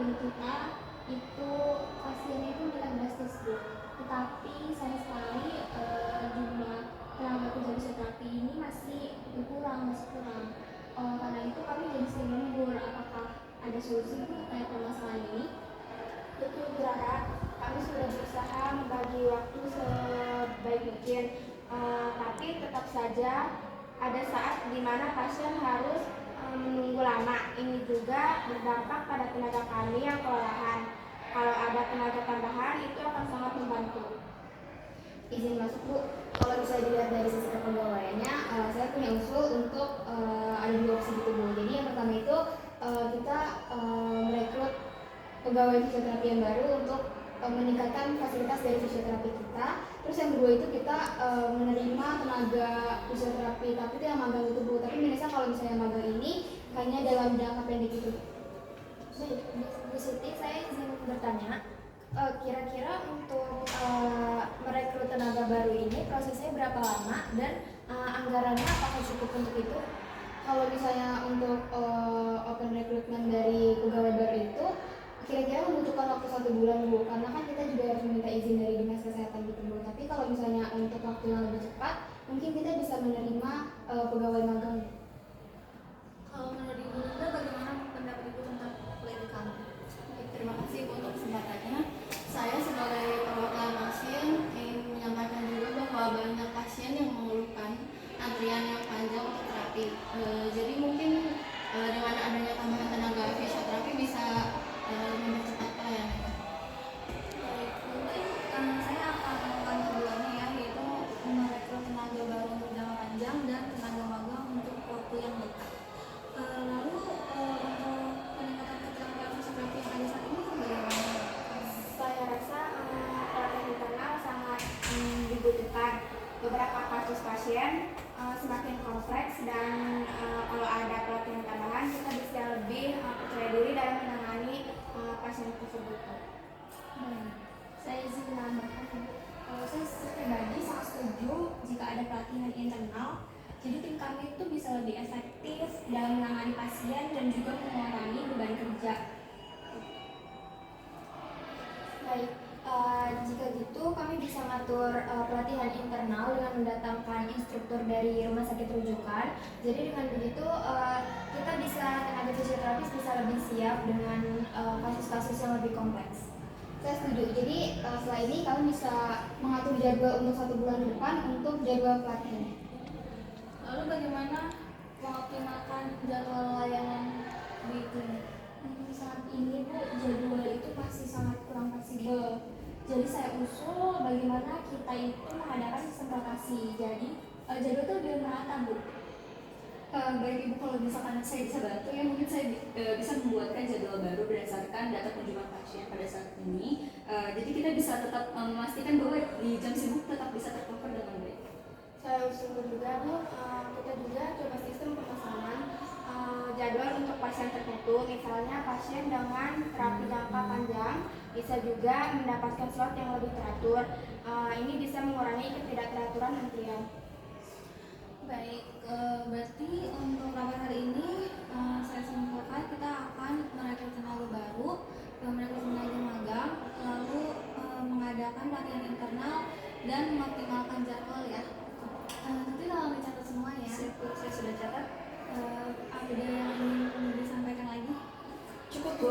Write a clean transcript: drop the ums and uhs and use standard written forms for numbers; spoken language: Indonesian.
klinik kita itu pasiennya itu meningkat drastis Bu. Tetapi sayang sekali jumlah tenaga kerja fisioterapi ini masih kurang. Karena itu kami jadi sering lembur. Apakah ada solusi Bu terkait permasalahan ini? Betul Bu Rara, kami sudah berusaha membagi waktu sebaik mungkin, tapi tetap saja ada saat di mana pasien harus menunggu lama. Ini juga berdampak pada tenaga kami yang kelelahan. Kalau ada tenaga tambahan itu akan sangat membantu. Izin masuk Bu, kalau bisa dilihat dari sisi kepegawaiannya, saya punya usul untuk ada dua opsi gitu Bu. Jadi yang pertama itu kita merekrut pegawai fisioterapi yang baru untuk meningkatkan fasilitas dari fisioterapi kita. Terus yang kedua itu kita menerima tenaga fisioterapi, tapi itu yang magang itu Bu. Tapi biasanya kalau misalnya magang ini hanya dalam jangka pendek itu. Baik, Bu Siti, saya izin bertanya, kira-kira untuk merekrut tenaga baru ini prosesnya berapa lama dan anggarannya apakah cukup untuk itu? Kalau misalnya untuk open recruitment dari pegawai baru itu kira-kira membutuhkan waktu 1 bulan Bu, karena kan kita juga harus meminta izin dari dinas kesehatan gitu Bu. Tapi kalau misalnya untuk waktu yang lebih cepat, mungkin kita bisa menerima pegawai magang. Kalau menurut Ibu Linda, bagaimana pendapat Ibu tentang klinik kami? Terima kasih untuk kesempatannya. Saya sebagai perwakilan pasien ingin menyampaikan juga bahwa banyak pasien yang mengeluhkan antrian yang panjang untuk terapi. Jadi mungkin dengan adanya tambahan tenaga fisioterapi bisa mempercepat pelayanannya. Baik, mungkin saya akan melakukan keduanya ya, yaitu merekrut tenaga baru untuk jangka panjang dan tenaga magang untuk waktu yang dekat. Lalu untuk peningkatan keterampilan fisioterapi yang ada saat ini bagaimana? Saya rasa pelatihan internal sangat dibutuhkan. Beberapa kasus pasien semakin kompleks dan kalau ada pelatihan tambahan kita bisa lebih percaya diri dalam menangani pasien tersebut. Saya izin menambahkan, kalau saya pribadi sangat setuju jika ada pelatihan internal. Jadi tim kami itu bisa lebih efektif dalam menangani pasien dan juga mengurangi beban kerja. Baik, jika gitu kami bisa mengatur pelatihan internal dengan mendatangkan instruktur dari rumah sakit rujukan. Jadi dengan begitu kita bisa tenaga fisioterapis bisa lebih siap dengan kasus-kasus yang lebih kompleks. Saya setuju. Jadi setelah ini kami bisa mengatur jadwal untuk 1 bulan depan untuk jadwal pelatihan. Lalu bagaimana mengoptimalkan jadwal layanan di klinik? Saat ini Bu, jadwal itu masih sangat kurang fleksibel. Jadi saya usul bagaimana kita itu mengadakan sistem rotasi. Jadi jadwal itu lebih merata Bu. Baik Ibu, kalau misalkan saya bisa bantu ya, mungkin saya bisa membuatkan jadwal baru berdasarkan data kunjungan pasien pada saat ini. Jadi kita bisa tetap memastikan bahwa di jam sibuk tetap bisa tercover dengan baik. Saya usul juga Bu, kita juga coba sistem pemesanan jadwal untuk pasien tertentu. Misalnya pasien dengan terapi jangka panjang bisa juga mendapatkan slot yang lebih teratur. Ini bisa mengurangi ketidakteraturan antrian. Baik, berarti untuk rapat hari ini saya simpulkan kita akan merekrut tenaga baru, merekrut tenaga magang, lalu mengadakan latihan internal dan mengoptimalkan jadwal ya. Nanti tolong dicatat semua ya. Saya sudah catat. Ada yang ingin disampaikan lagi? Cukup Bu.